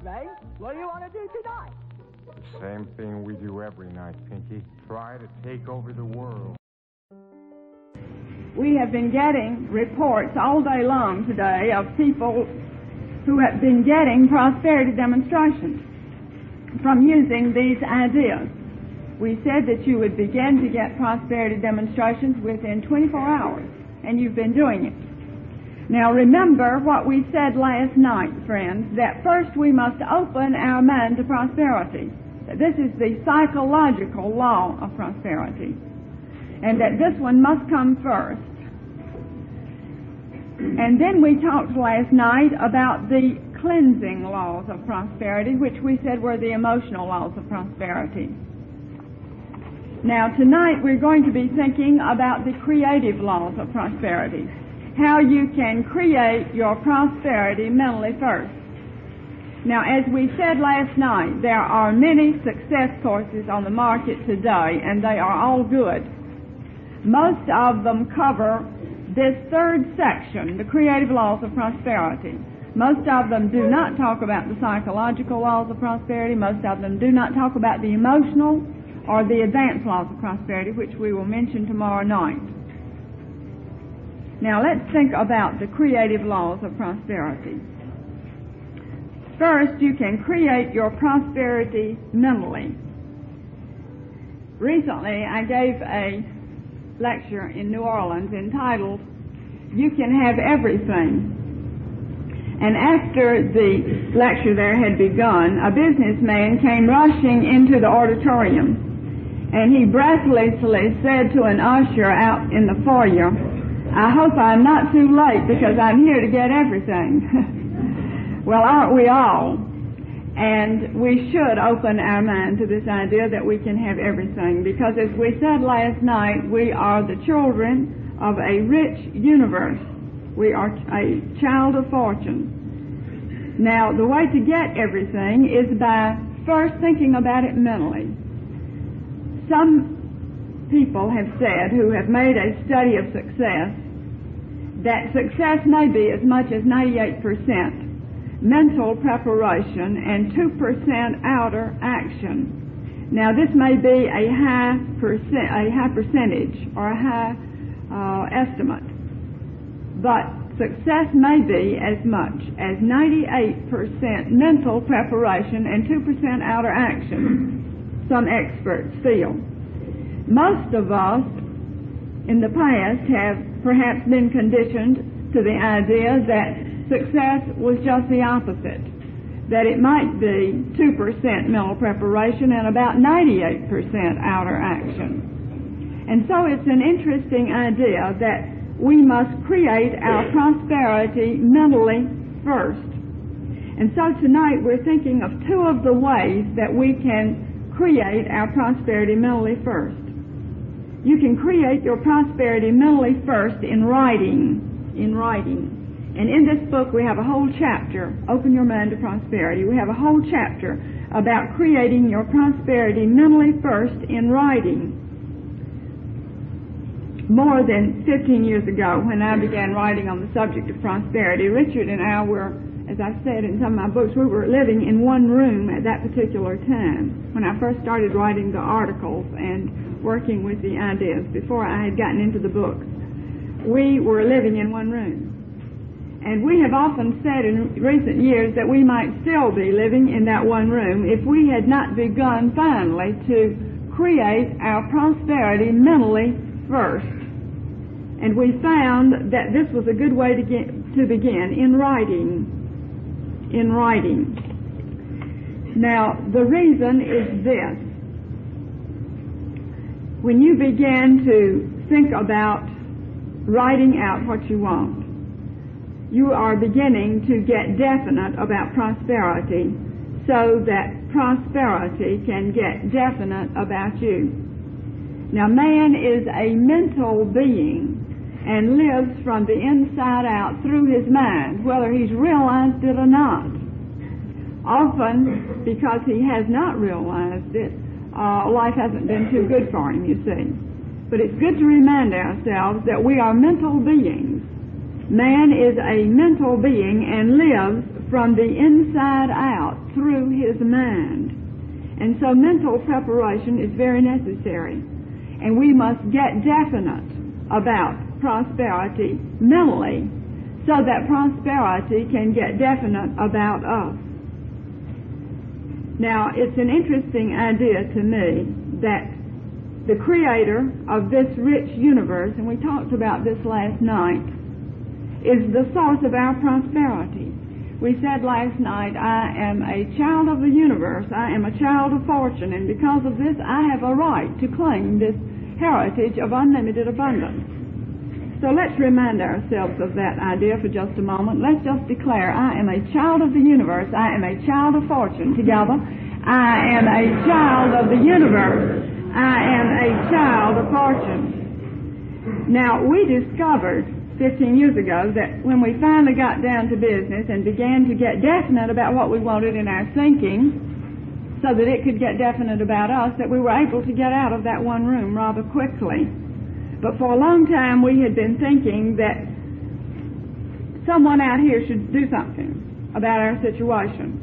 May. What do you want to do tonight? The same thing we do every night, Pinky. Try to take over the world. We have been getting reports all day long today of people who have been getting prosperity demonstrations from using these ideas. We said that you would begin to get prosperity demonstrations within 24 hours, and you've been doing it. Now remember what we said last night, friends, that first we must open our mind to prosperity. This is the psychological law of prosperity, and that this one must come first. And then we talked last night about the cleansing laws of prosperity, which we said were the emotional laws of prosperity. Now tonight we're going to be thinking about the creative laws of prosperity, how you can create your prosperity mentally first. Now, as we said last night, there are many success courses on the market today, and they are all good. Most of them cover this third section, the creative laws of prosperity. Most of them do not talk about the psychological laws of prosperity. Most of them do not talk about the emotional or the advanced laws of prosperity, which we will mention tomorrow night. Now, let's think about the creative laws of prosperity. First, you can create your prosperity mentally. Recently, I gave a lecture in New Orleans entitled, "You Can Have Everything." And after the lecture there had begun, a businessman came rushing into the auditorium, and he breathlessly said to an usher out in the foyer, "I hope I'm not too late because I'm here to get everything." Well, aren't we all? And we should open our mind to this idea that we can have everything, because as we said last night, we are the children of a rich universe. We are a child of fortune. Now, the way to get everything is by first thinking about it mentally. Some people have said, who have made a study of success, that success may be as much as 98% mental preparation and 2% outer action. Now, this may be a high percentage or a high estimate, but success may be as much as 98% mental preparation and 2% outer action, some experts feel. Most of us in the past have perhaps been conditioned to the idea that success was just the opposite, that it might be 2% mental preparation and about 98% outer action. And so it's an interesting idea that we must create our prosperity mentally first. And so tonight we're thinking of two of the ways that we can create our prosperity mentally first. You can create your prosperity mentally first in writing. And in this book we have a whole chapter, Open Your Mind to Prosperity. We have a whole chapter about creating your prosperity mentally first in writing. More than 15 years ago, when I began writing on the subject of prosperity, Richard and I were, as I said in some of my books, we were living in one room at that particular time when I first started writing the articles and working with the ideas before I had gotten into the books. We were living in one room. And we have often said in recent years that we might still be living in that one room if we had not begun finally to create our prosperity mentally first. And we found that this was a good way to begin in writing. Now, the reason is this. When you begin to think about writing out what you want, you are beginning to get definite about prosperity so that prosperity can get definite about you. Now, man is a mental being and lives from the inside out through his mind, whether he's realized it or not. Often, because he has not realized it, life hasn't been too good for him, you see. But it's good to remind ourselves that we are mental beings. Man is a mental being and lives from the inside out through through his mind. And so mental preparation is very necessary. And we must get definite about prosperity mentally so that prosperity can get definite about us. Now, it's an interesting idea to me that the creator of this rich universe, and we talked about this last night, is the source of our prosperity. We said last night, I am a child of the universe, I am a child of fortune, and because of this I have a right to claim this heritage of unlimited abundance. So let's remind ourselves of that idea for just a moment. Let's just declare, I am a child of the universe, I am a child of fortune. Together, I am a child of the universe, I am a child of fortune. Now, we discovered 15 years ago that when we finally got down to business and began to get definite about what we wanted in our thinking so that it could get definite about us, that we were able to get out of that one room rather quickly. But for a long time we had been thinking that someone out here should do something about our situation.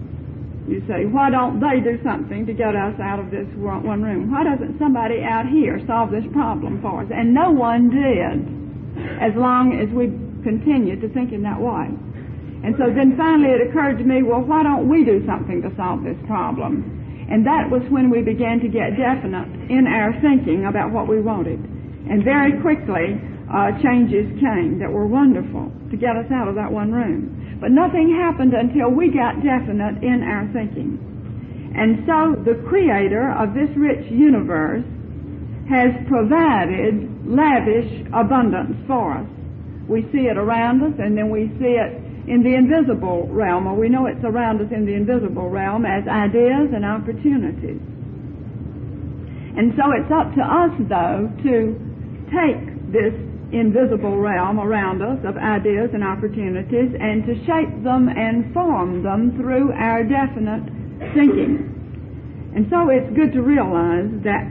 You say, why don't they do something to get us out of this one room? Why doesn't somebody out here solve this problem for us? And no one did, as long as we continued to think in that way. And so then finally it occurred to me, well, why don't we do something to solve this problem? And that was when we began to get definite in our thinking about what we wanted. And very quickly, changes came that were wonderful to get us out of that one room. But nothing happened until we got definite in our thinking. And so the creator of this rich universe has provided lavish abundance for us. We see it around us, and then we see it in the invisible realm, or we know it's around us in the invisible realm as ideas and opportunities. And so it's up to us, though, to take this invisible realm around us of ideas and opportunities and to shape them and form them through our definite thinking. And so it's good to realize that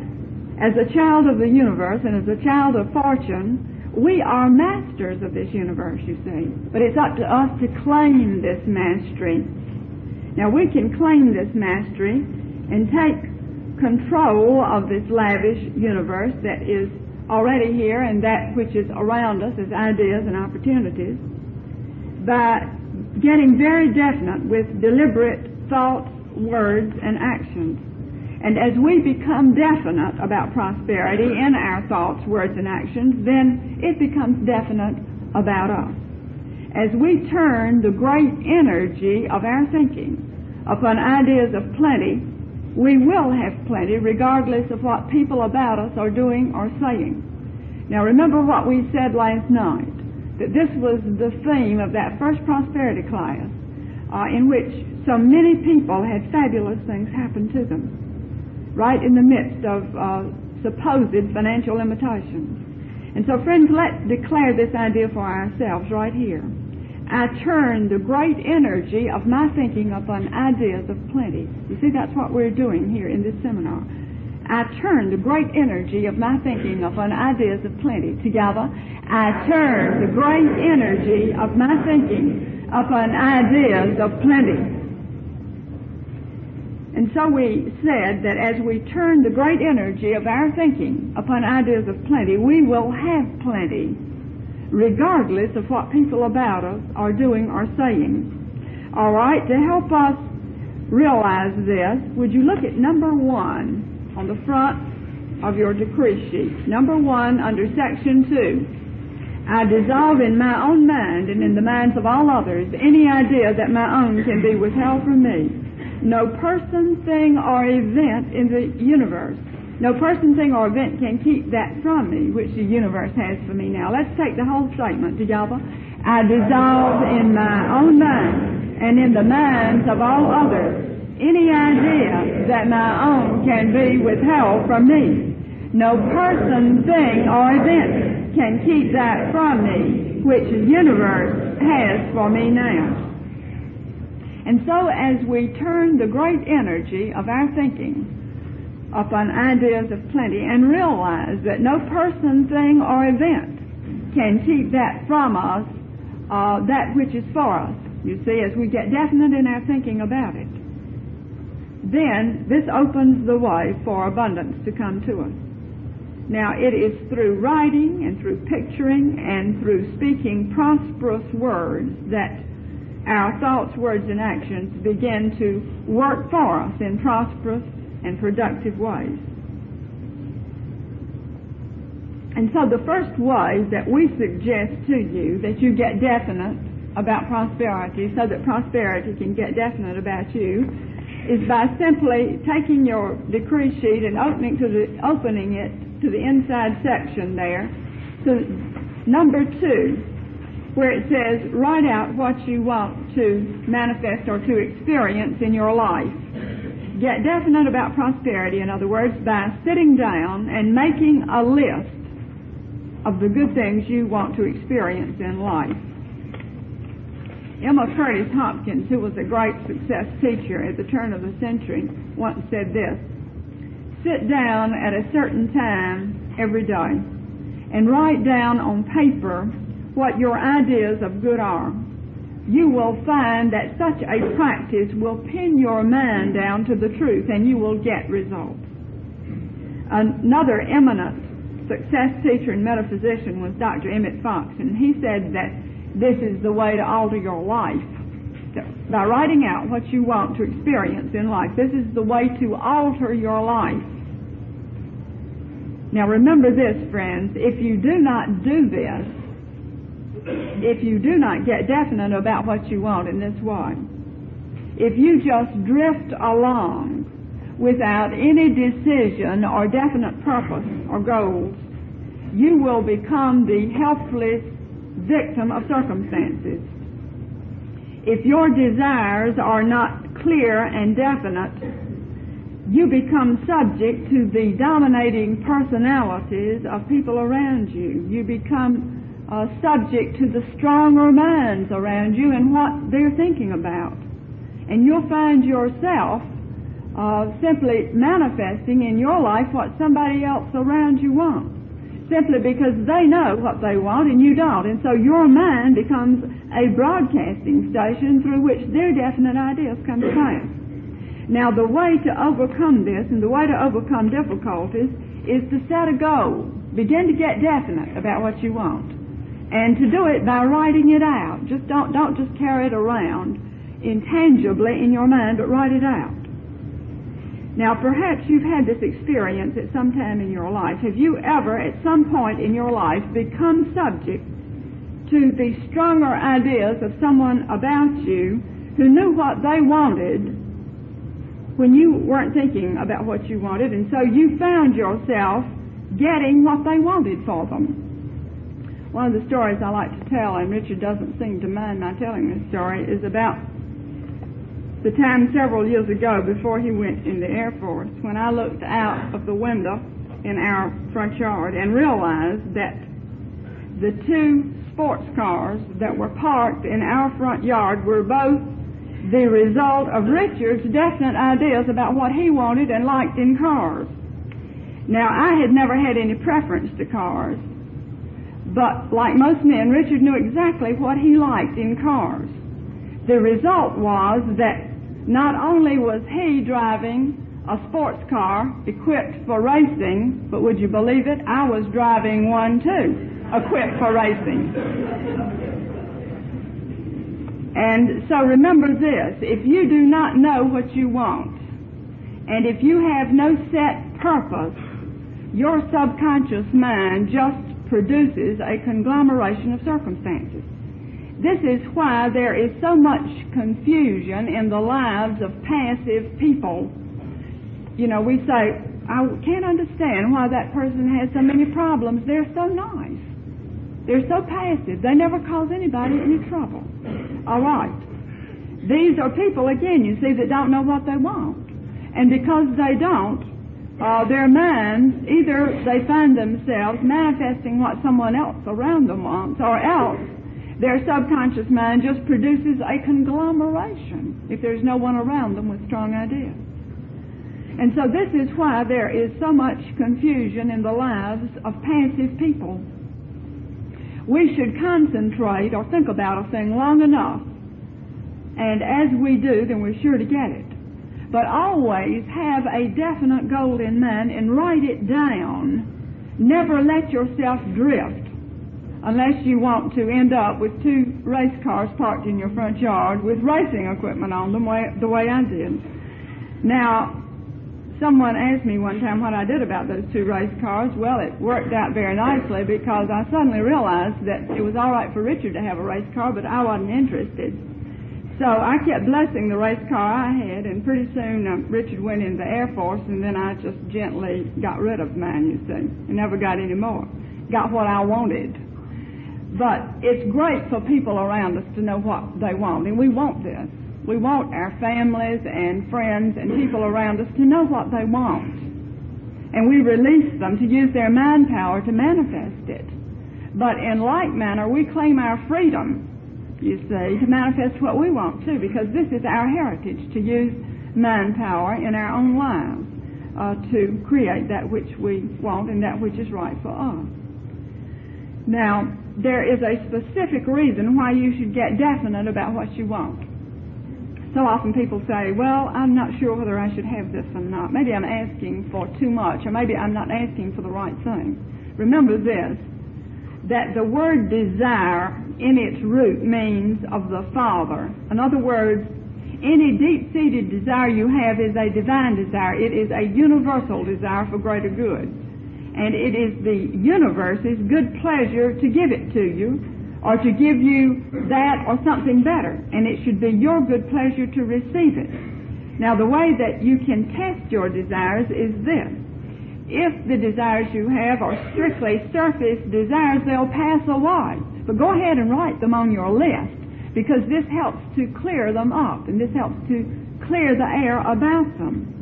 as a child of the universe and as a child of fortune, we are masters of this universe, you see. But it's up to us to claim this mastery. Now, we can claim this mastery and take control of this lavish universe that is already here and that which is around us as ideas and opportunities by getting very definite with deliberate thoughts, words, and actions. And as we become definite about prosperity in our thoughts, words, and actions, then it becomes definite about us. As we turn the great energy of our thinking upon ideas of plenty, we will have plenty regardless of what people about us are doing or saying. Now remember what we said last night, that this was the theme of that first prosperity class in which so many people had fabulous things happen to them right in the midst of supposed financial limitations. And so friends, let's declare this idea for ourselves right here. I turn the great energy of my thinking upon ideas of plenty. You see, that's what we're doing here in this seminar. I turn the great energy of my thinking upon ideas of plenty. Together, I turn the great energy of my thinking upon ideas of plenty. And so we said that as we turn the great energy of our thinking upon ideas of plenty, we will have plenty, regardless of what people about us are doing or saying. All right, to help us realize this, would you look at number 1 on the front of your decree sheet? Number 1 under section 2. I dissolve in my own mind and in the minds of all others any idea that my own can be withheld from me. No person, thing, or event in the universe, no person, thing, or event can keep that from me, which the universe has for me now. Let's take the whole statement together. I dissolve in my own mind and in the minds of all others any idea that my own can be withheld from me. No person, thing, or event can keep that from me, which the universe has for me now. And so as we turn the great energy of our thinking upon ideas of plenty and realize that no person, thing, or event can keep that from us, that which is for us, you see, as we get definite in our thinking about it, then this opens the way for abundance to come to us. Now, it is through writing and through picturing and through speaking prosperous words that our thoughts, words, and actions begin to work for us in prosperous and productive ways. And so the first way that we suggest to you that you get definite about prosperity so that prosperity can get definite about you is by simply taking your decree sheet and opening it to the inside section there, to number 2, where it says, write out what you want to manifest or to experience in your life. Get definite about prosperity, in other words, by sitting down and making a list of the good things you want to experience in life. Emma Curtis Hopkins, who was a great success teacher at the turn of the century, once said this: sit down at a certain time every day and write down on paper what your ideas of good are. You will find that such a practice will pin your mind down to the truth and you will get results. Another eminent success teacher and metaphysician was Dr. Emmett Fox, and he said that this is the way to alter your life. By writing out what you want to experience in life, this is the way to alter your life. Now remember this, friends, if you do not do this, if you do not get definite about what you want in this way, if you just drift along without any decision or definite purpose or goals, you will become the helpless victim of circumstances. If your desires are not clear and definite, you become subject to the dominating personalities of people around you. You become subject to the stronger minds around you and what they're thinking about. And you'll find yourself simply manifesting in your life what somebody else around you wants, simply because they know what they want and you don't. And so your mind becomes a broadcasting station through which their definite ideas come to pass. Now, the way to overcome this and the way to overcome difficulties is to set a goal. Begin to get definite about what you want. And to do it by writing it out. Just don't just carry it around intangibly in your mind, but write it out. Now, perhaps you've had this experience at some time in your life. Have you ever, at some point in your life, become subject to the stronger ideas of someone about you who knew what they wanted when you weren't thinking about what you wanted, and so you found yourself getting what they wanted for them? One of the stories I like to tell, and Richard doesn't seem to mind my telling this story, is about the time several years ago before he went in the Air Force, when I looked out of the window in our front yard and realized that the 2 sports cars that were parked in our front yard were both the result of Richard's definite ideas about what he wanted and liked in cars. Now, I had never had any preference to cars, but like most men, Richard knew exactly what he liked in cars. The result was that not only was he driving a sports car equipped for racing, but would you believe it, I was driving one too, equipped for racing. And so remember this, if you do not know what you want, and if you have no set purpose, your subconscious mind just produces a conglomeration of circumstances. This is why there is so much confusion in the lives of passive people. You know, we say, I can't understand why that person has so many problems. They're so nice. They're so passive. They never cause anybody any trouble. All right. These are people, again, you see, that don't know what they want. And because they don't, their minds, either they find themselves manifesting what someone else around them wants, or else their subconscious mind just produces a conglomeration if there's no one around them with strong ideas. And so this is why there is so much confusion in the lives of passive people. We should concentrate or think about a thing long enough, and as we do, then we're sure to get it. But always have a definite goal in mind and write it down. Never let yourself drift unless you want to end up with 2 race cars parked in your front yard with racing equipment on them the way I did. Now, someone asked me one time what I did about those 2 race cars. Well, it worked out very nicely because I suddenly realized that it was all right for Richard to have a race car, but I wasn't interested. So I kept blessing the race car I had, and pretty soon Richard went in the Air Force, and then I just gently got rid of mine, you see, and never got any more. Got what I wanted. But it's great for people around us to know what they want, and we want this. We want our families and friends and people around us to know what they want. And we release them to use their mind power to manifest it. But in like manner, we claim our freedom, you see, to manifest what we want too, because this is our heritage, to use mind power in our own lives to create that which we want and that which is right for us. Now, there is a specific reason why you should get definite about what you want. So often people say, well, I'm not sure whether I should have this or not. Maybe I'm asking for too much, or maybe I'm not asking for the right thing. Remember this, that the word desire in its root means of the Father. In other words, any deep-seated desire you have is a divine desire. It is a universal desire for greater good. And it is the universe's good pleasure to give it to you, or to give you that or something better. And it should be your good pleasure to receive it. Now, the way that you can test your desires is this. If the desires you have are strictly surface desires, they'll pass away. But go ahead and write them on your list, because this helps to clear them up, and this helps to clear the air about them.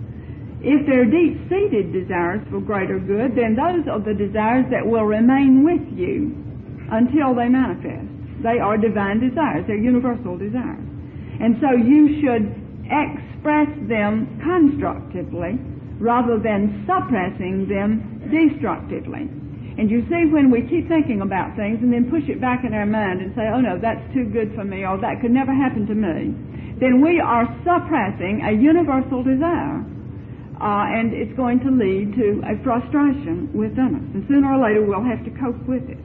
If they're deep-seated desires for greater good, then those are the desires that will remain with you until they manifest. They are divine desires. They're universal desires. And so you should express them constructively rather than suppressing them destructively. And you see, when we keep thinking about things and then push it back in our mind and say, oh no, that's too good for me, or that could never happen to me, then we are suppressing a universal desire. And it's going to lead to a frustration within us. And sooner or later we'll have to cope with it.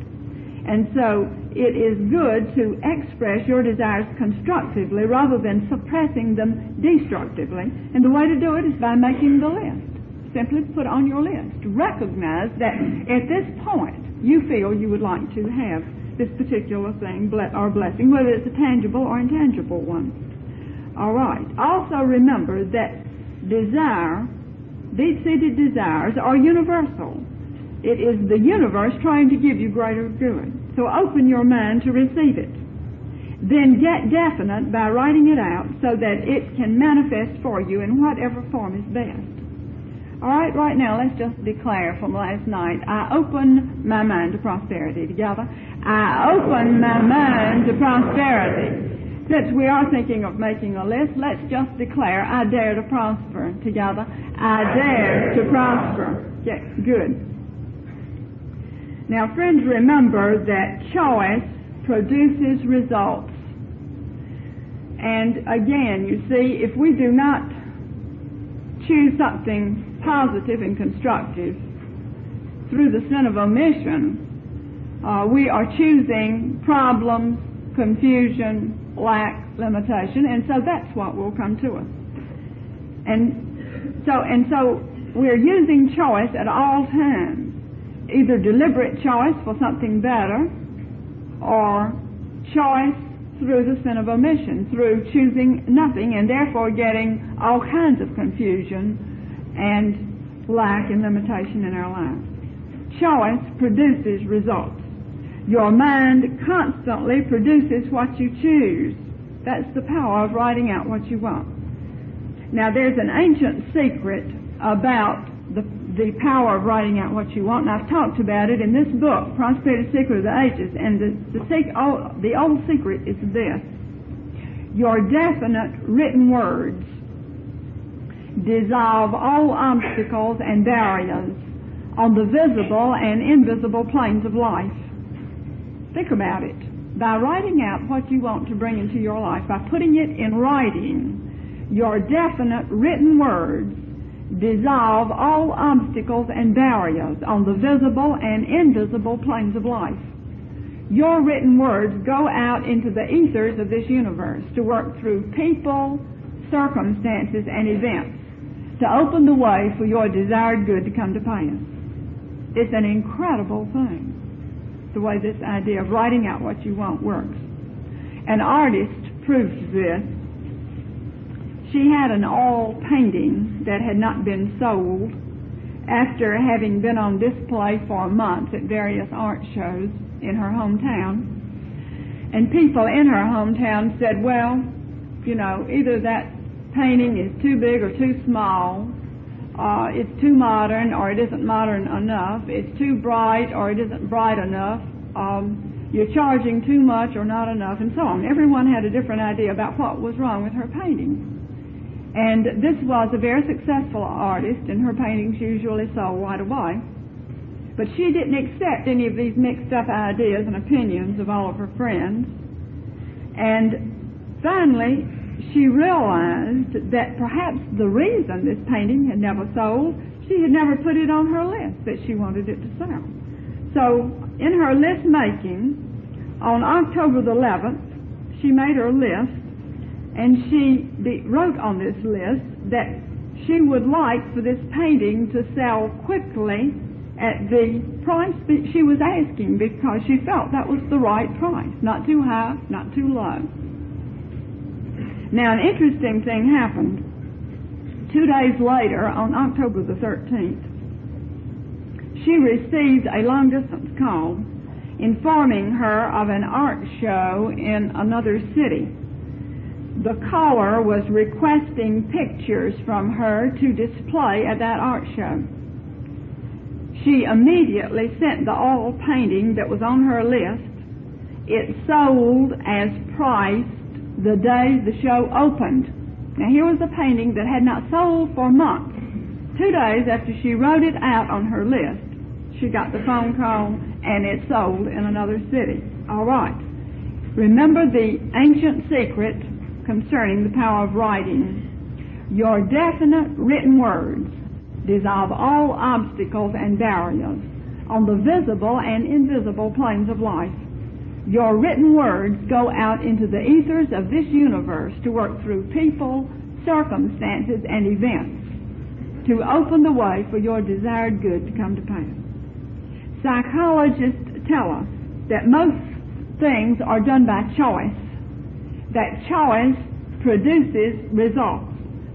And so it is good to express your desires constructively rather than suppressing them destructively. And the way to do it is by making the list. Simply put on your list. Recognize that at this point you feel you would like to have this particular thing or blessing, whether it's a tangible or intangible one. All right. Also remember that desire, deep-seated desires, are universal. It is the universe trying to give you greater good. So open your mind to receive it. Then get definite by writing it out so that it can manifest for you in whatever form is best. All right, right now let's just declare from last night, I open my mind to prosperity. Together, I open my mind to prosperity. Since we are thinking of making a list, let's just declare, I dare to prosper. Together, I dare to prosper. Yeah, good. Now, friends, remember that choice produces results. And again, you see, if we do not choose something positive and constructive through the sin of omission, we are choosing problems, confusion, lack, limitation, and so that's what will come to us. And so we're using choice at all times. Either deliberate choice for something better, or choice through the sin of omission, through choosing nothing and therefore getting all kinds of confusion and lack and limitation in our lives. Choice produces results. Your mind constantly produces what you choose. That's the power of writing out what you want. Now, there's an ancient secret about the power of writing out what you want, and I've talked about it in this book, Prosperity Secret of the Ages, and the old secret is this. Your definite written words dissolve all obstacles and barriers on the visible and invisible planes of life. Think about it. By writing out what you want to bring into your life, by putting it in writing, Your definite written words dissolve all obstacles and barriers on the visible and invisible planes of life. Your written words go out into the ethers of this universe to work through people, circumstances, and events to open the way for your desired good to come to pass. It's an incredible thing, the way this idea of writing out what you want works. An artist proves this. She had an oil painting that had not been sold after having been on display for months at various art shows in her hometown. And people in her hometown said, well, you know, either that painting is too big or too small, it's too modern or it isn't modern enough, it's too bright or it isn't bright enough, you're charging too much or not enough, and so on. Everyone had a different idea about what was wrong with her painting. And this was a very successful artist, and her paintings usually sold right away. But she didn't accept any of these mixed up ideas and opinions of all of her friends. And finally, she realized that perhaps the reason this painting had never sold, she had never put it on her list that she wanted it to sell. So in her list making, on October the 11th, she made her list, and she wrote on this list that she would like for this painting to sell quickly at the price that she was asking, because she felt that was the right price, not too high, not too low. Now, an interesting thing happened. 2 days later, on October the 13th, she received a long-distance call informing her of an art show in another city. The caller was requesting pictures from her to display at that art show. She immediately sent the oil painting that was on her list. It sold as priced the day the show opened. Now, here was a painting that had not sold for months. 2 days after she wrote it out on her list, she got the phone call, and it sold in another city. All right. Remember the ancient secret concerning the power of writing. Your definite written words dissolve all obstacles and barriers on the visible and invisible planes of life. Your written words go out into the ethers of this universe to work through people, circumstances, and events to open the way for your desired good to come to pass. Psychologists tell us that most things are done by choice, that choice produces results,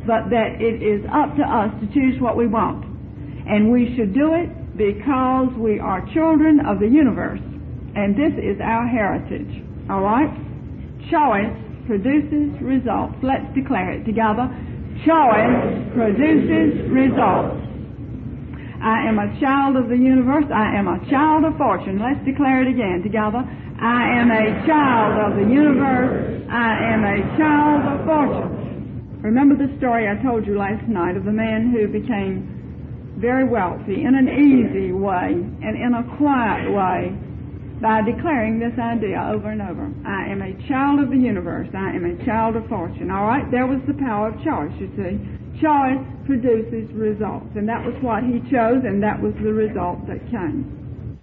but that it is up to us to choose what we want. And we should do it because we are children of the universe, and this is our heritage. All right? Choice produces results. Let's declare it together. Choice produces results. I am a child of the universe. I am a child of fortune. Let's declare it again together. I am a child of the universe. I am a child of fortune. Remember the story I told you last night of the man who became very wealthy in an easy way and in a quiet way by declaring this idea over and over. I am a child of the universe. I am a child of fortune. All right? There was the power of choice, you see. Choice produces results. And that was what he chose, and that was the result that came.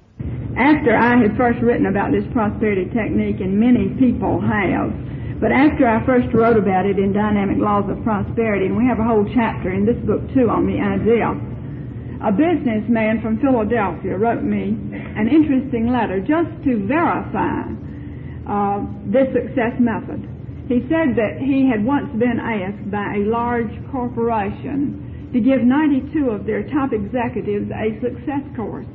After I had first written about this prosperity technique, and many people have, but after I first wrote about it in Dynamic Laws of Prosperity, and we have a whole chapter in this book, too, on the idea, a businessman from Philadelphia wrote me an interesting letter just to verify this success method. He said that he had once been asked by a large corporation to give 92 of their top executives a success course.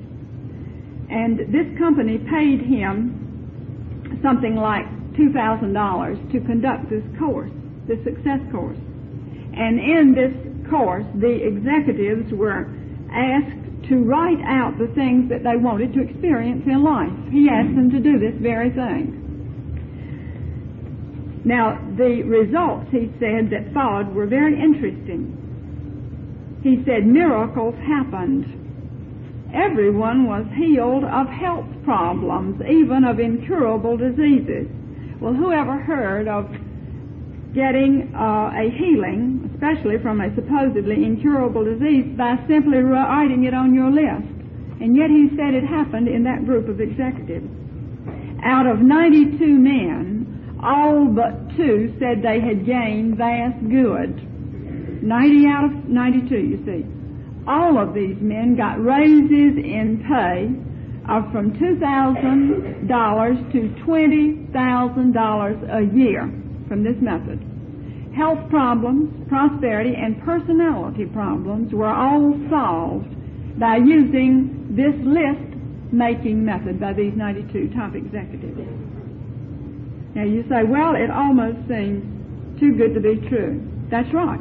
And this company paid him something like $2,000 to conduct this course, this success course. And in this course, the executives were asked to write out the things that they wanted to experience in life. He asked them to do this very thing. Now, the results, he said, that followed were very interesting. He said miracles happened. Everyone was healed of health problems, even of incurable diseases. Well, who ever heard of getting a healing, especially from a supposedly incurable disease, by simply writing it on your list. And yet he said it happened in that group of executives. Out of 92 men, all but 2 said they had gained vast good. 90 out of 92, you see. All of these men got raises in pay of from $2,000 to $20,000 a year from this method. Health problems, prosperity, and personality problems were all solved by using this list-making method by these 92 top executives. Now you say, well, it almost seems too good to be true. That's right,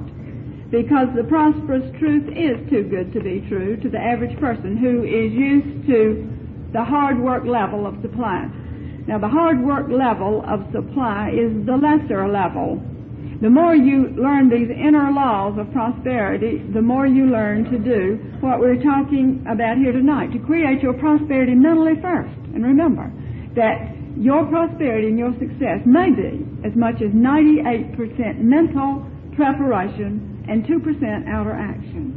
because the prosperous truth is too good to be true to the average person who is used to the hard work level of supply. Now the hard work level of supply is the lesser level. The more you learn these inner laws of prosperity, the more you learn to do what we're talking about here tonight, to create your prosperity mentally first. And remember that your prosperity and your success may be as much as 98% mental preparation and 2% outer action.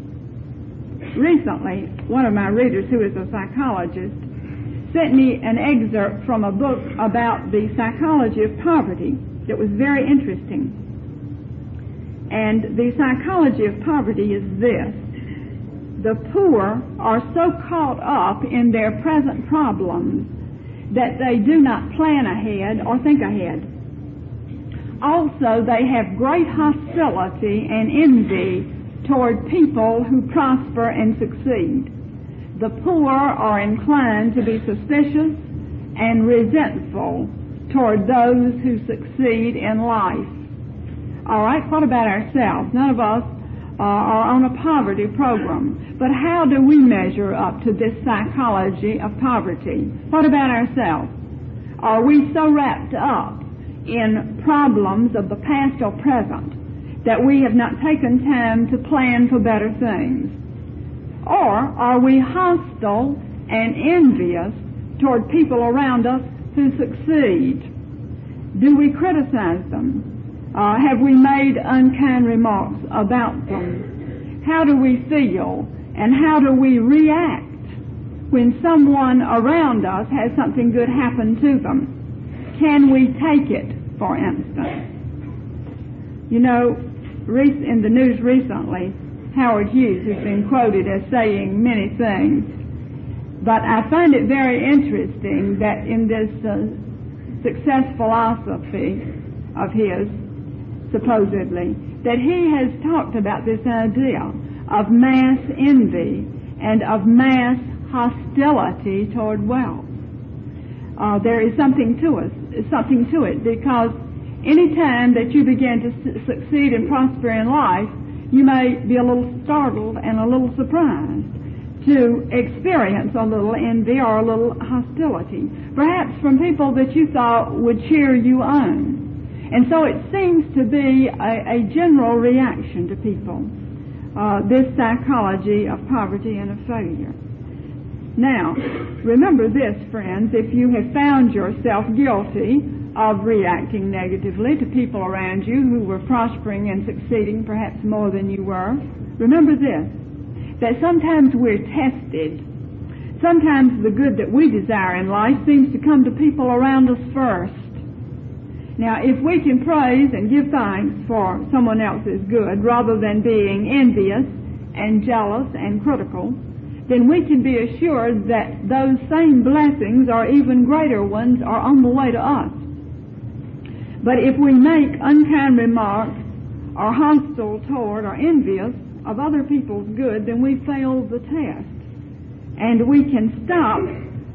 Recently, one of my readers, who is a psychologist, sent me an excerpt from a book about the psychology of poverty that was very interesting. And the psychology of poverty is this: the poor are so caught up in their present problems that they do not plan ahead or think ahead. Also, they have great hostility and envy toward people who prosper and succeed. The poor are inclined to be suspicious and resentful toward those who succeed in life. All right, what about ourselves? None of us are on a poverty program. But how do we measure up to this psychology of poverty? What about ourselves? Are we so wrapped up in problems of the past or present that we have not taken time to plan for better things? Or are we hostile and envious toward people around us who succeed? Do we criticize them? Have we made unkind remarks about them? How do we feel and how do we react when someone around us has something good happen to them? Can we take it, for instance? You know, in the news recently, Howard Hughes has been quoted as saying many things, but I find it very interesting that in this success philosophy of his, supposedly, that he has talked about this idea of mass envy and of mass hostility toward wealth. There is something to it, because any time that you begin to succeed and prosper in life, you may be a little startled and a little surprised to experience a little envy or a little hostility, perhaps from people that you thought would cheer you on. And so it seems to be a general reaction to people, this psychology of poverty and of failure. Now, remember this, friends, if you have found yourself guilty of reacting negatively to people around you who were prospering and succeeding perhaps more than you were, remember this, that sometimes we're tested. Sometimes the good that we desire in life seems to come to people around us first. Now, if we can praise and give thanks for someone else's good rather than being envious and jealous and critical, then we can be assured that those same blessings or even greater ones are on the way to us. But if we make unkind remarks or hostile toward or envious of other people's good, then we fail the test. And we can stop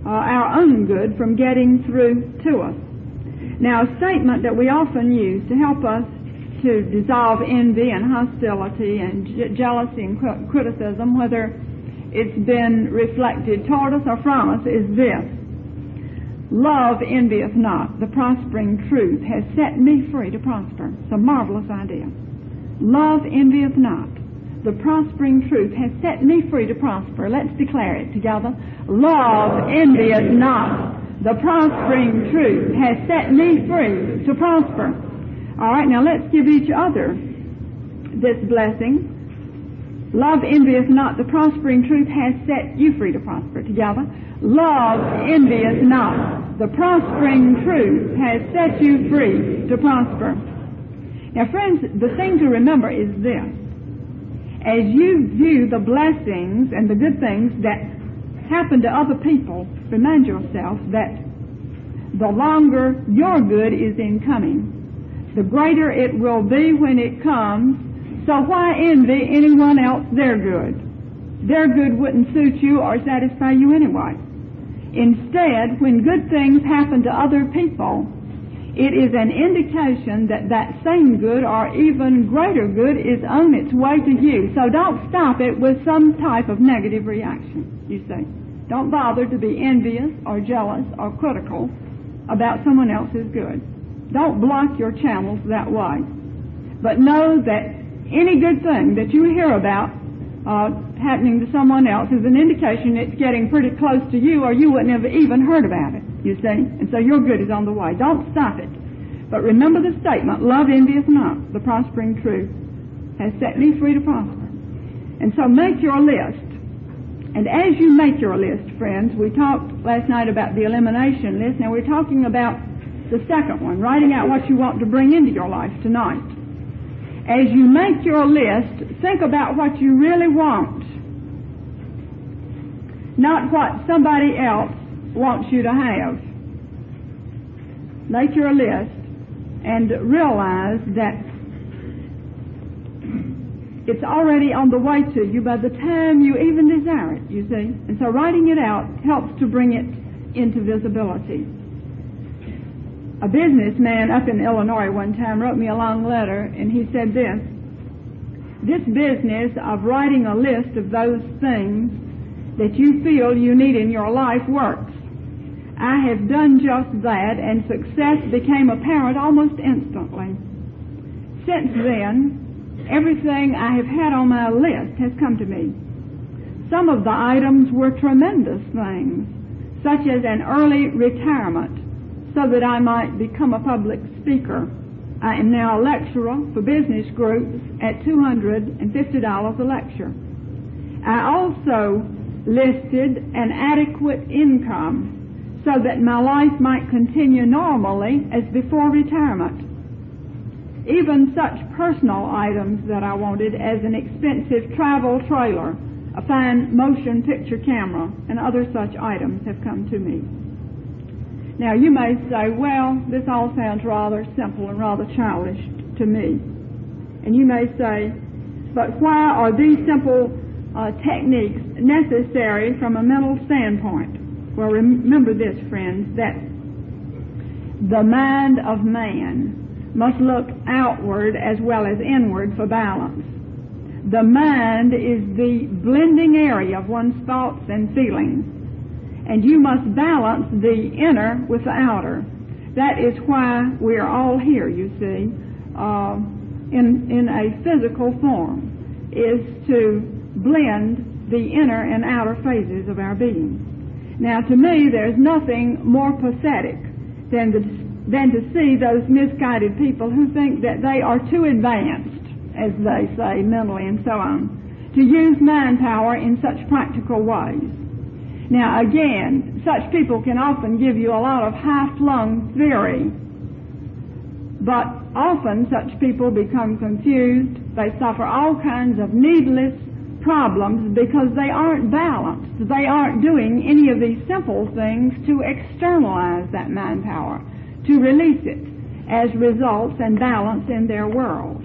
our own good from getting through to us. Now, a statement that we often use to help us to dissolve envy and hostility and jealousy and criticism, whether it's been reflected toward us or from us, is this: love envieth not, the prospering truth has set me free to prosper. It's a marvelous idea. Love envieth not, the prospering truth has set me free to prosper. Let's declare it together. Love envieth not, the prospering truth has set me free to prosper. All right, now let's give each other this blessing. Love envieth not, the prospering truth has set you free to prosper. Together. Love envieth not, the prospering truth has set you free to prosper. Now, friends, the thing to remember is this. As you view the blessings and the good things that happen to other people, remind yourself that the longer your good is in coming, the greater it will be when it comes. So why envy anyone else their good? Their good wouldn't suit you or satisfy you anyway. Instead, when good things happen to other people, it is an indication that that same good or even greater good is on its way to you. So don't stop it with some type of negative reaction, you see. Don't bother to be envious or jealous or critical about someone else's good. Don't block your channels that way. But know that any good thing that you hear about happening to someone else is an indication it's getting pretty close to you, or you wouldn't have even heard about it, you see. And so your good is on the way. Don't stop it. But remember the statement, love envieth not, the prospering truth has set me free to prosper. And so make your list. And as you make your list, friends, we talked last night about the elimination list. Now we're talking about the second one, writing out what you want to bring into your life tonight. As you make your list, think about what you really want, not what somebody else wants you to have. Make your list and realize that it's already on the way to you by the time you even desire it, you see. And so writing it out helps to bring it into visibility. A businessman up in Illinois one time wrote me a long letter, and he said this business of writing a list of those things that you feel you need in your life works. I have done just that, and success became apparent almost instantly. Since then, everything I have had on my list has come to me. Some of the items were tremendous things, such as an early retirement, so that I might become a public speaker. I am now a lecturer for business groups at $250 a lecture. I also listed an adequate income so that my life might continue normally as before retirement. Even such personal items that I wanted as an expensive travel trailer, a fine motion picture camera, and other such items have come to me. Now, you may say, well, this all sounds rather simple and rather childish to me. And you may say, but why are these simple techniques necessary from a mental standpoint? Well, remember this, friends, that the mind of man must look outward as well as inward for balance. The mind is the blending area of one's thoughts and feelings. And you must balance the inner with the outer. That is why we are all here, you see, in a physical form, is to blend the inner and outer phases of our being. Now, to me, there's nothing more pathetic than to see those misguided people who think that they are too advanced, as they say, mentally and so on, to use mind power in such practical ways. Now, again, such people can often give you a lot of high-flung theory, but often such people become confused. They suffer all kinds of needless problems because they aren't balanced. They aren't doing any of these simple things to externalize that mind power, to release it as results and balance in their world.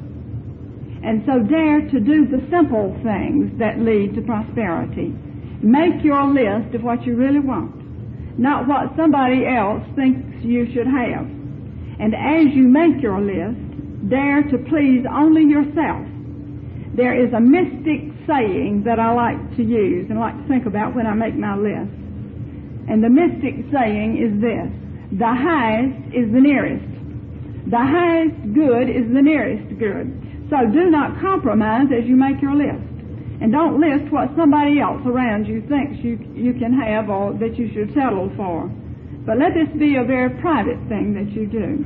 And so dare to do the simple things that lead to prosperity. Make your list of what you really want, not what somebody else thinks you should have. And as you make your list, dare to please only yourself. There is a mystic saying that I like to use and like to think about when I make my list. And the mystic saying is this: the highest is the nearest. The highest good is the nearest good. So do not compromise as you make your list. And don't list what somebody else around you thinks you can have or that you should settle for. But let this be a very private thing that you do.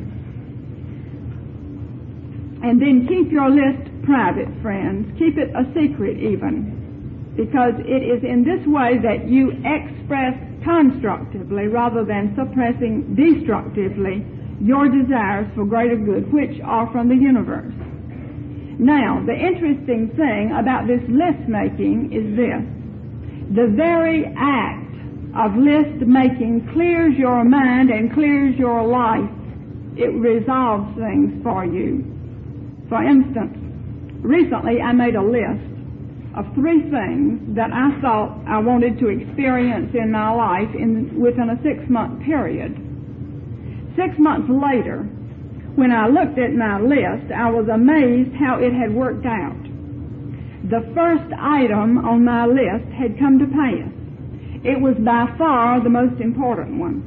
And then keep your list private, friends. Keep it a secret even, because it is in this way that you express constructively rather than suppressing destructively your desires for greater good, which are from the universe. Now, the interesting thing about this list making is this. The very act of list making clears your mind and clears your life. It resolves things for you. For instance, recently I made a list of 3 things that I thought I wanted to experience in my life within a 6-month period. 6 months later, when I looked at my list, I was amazed how it had worked out. The first item on my list had come to pass. It was by far the most important one.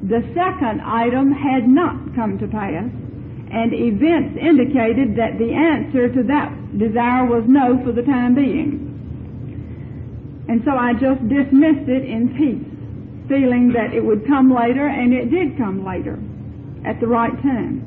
The second item had not come to pass, and events indicated that the answer to that desire was no for the time being. And so I just dismissed it in peace, feeling that it would come later, and it did come later, at the right time.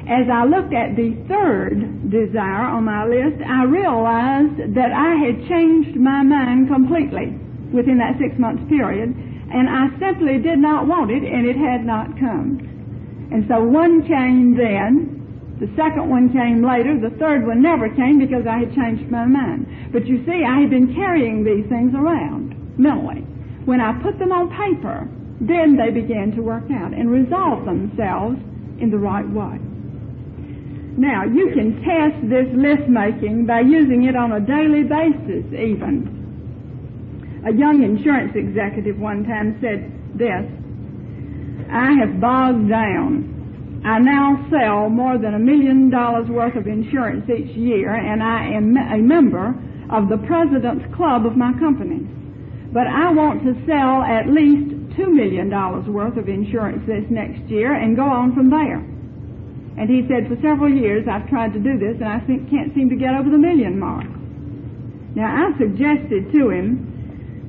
As I looked at the third desire on my list, I realized that I had changed my mind completely within that 6-month period, and I simply did not want it, and it had not come. And so one came then, the second one came later, the third one never came because I had changed my mind. But you see, I had been carrying these things around mentally. When I put them on paper, then they began to work out and resolve themselves in the right way. Now, you can test this list making by using it on a daily basis even. A young insurance executive one time said this, "I have bogged down. I now sell more than $1 million worth of insurance each year, and I am a member of the President's Club of my company. But I want to sell at least $2 million worth of insurance this next year and go on from there." And he said, "For several years I've tried to do this, and I can't seem to get over the million mark." Now, I suggested to him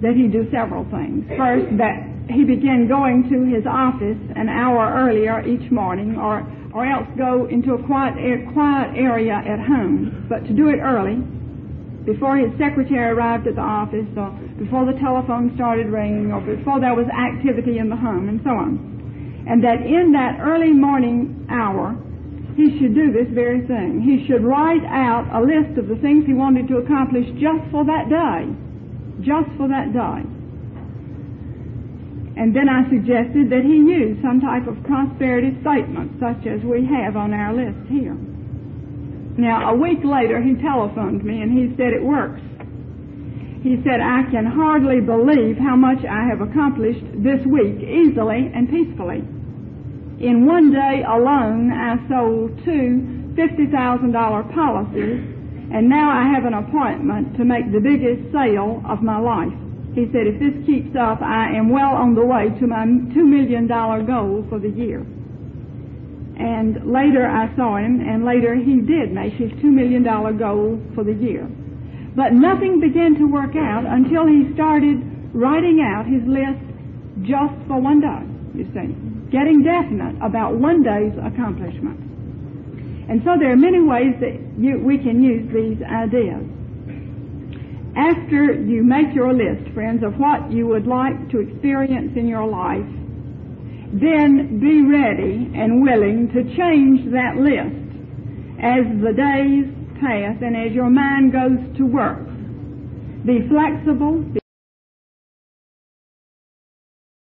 that he do several things. First, that he began going to his office an hour earlier each morning, or else go into a quiet area at home, but to do it early, before his secretary arrived at the office, or before the telephone started ringing, or before there was activity in the home, and so on. And that in that early morning hour, he should do this very thing. He should write out a list of the things he wanted to accomplish just for that day. Just for that day. And then I suggested that he use some type of prosperity statement, such as we have on our list here. Now, a week later, he telephoned me, and he said, "It works." He said, "I can hardly believe how much I have accomplished this week easily and peacefully. In one day alone, I sold 2 $50,000 policies, and now I have an appointment to make the biggest sale of my life." He said, "If this keeps up, I am well on the way to my $2 million goal for the year." And later I saw him, and later he did make his $2 million goal for the year. But nothing began to work out until he started writing out his list just for one day, you see, getting definite about one day's accomplishment. And so there are many ways that we can use these ideas. After you make your list, friends, of what you would like to experience in your life, then be ready and willing to change that list as the days pass and as your mind goes to work. Be flexible.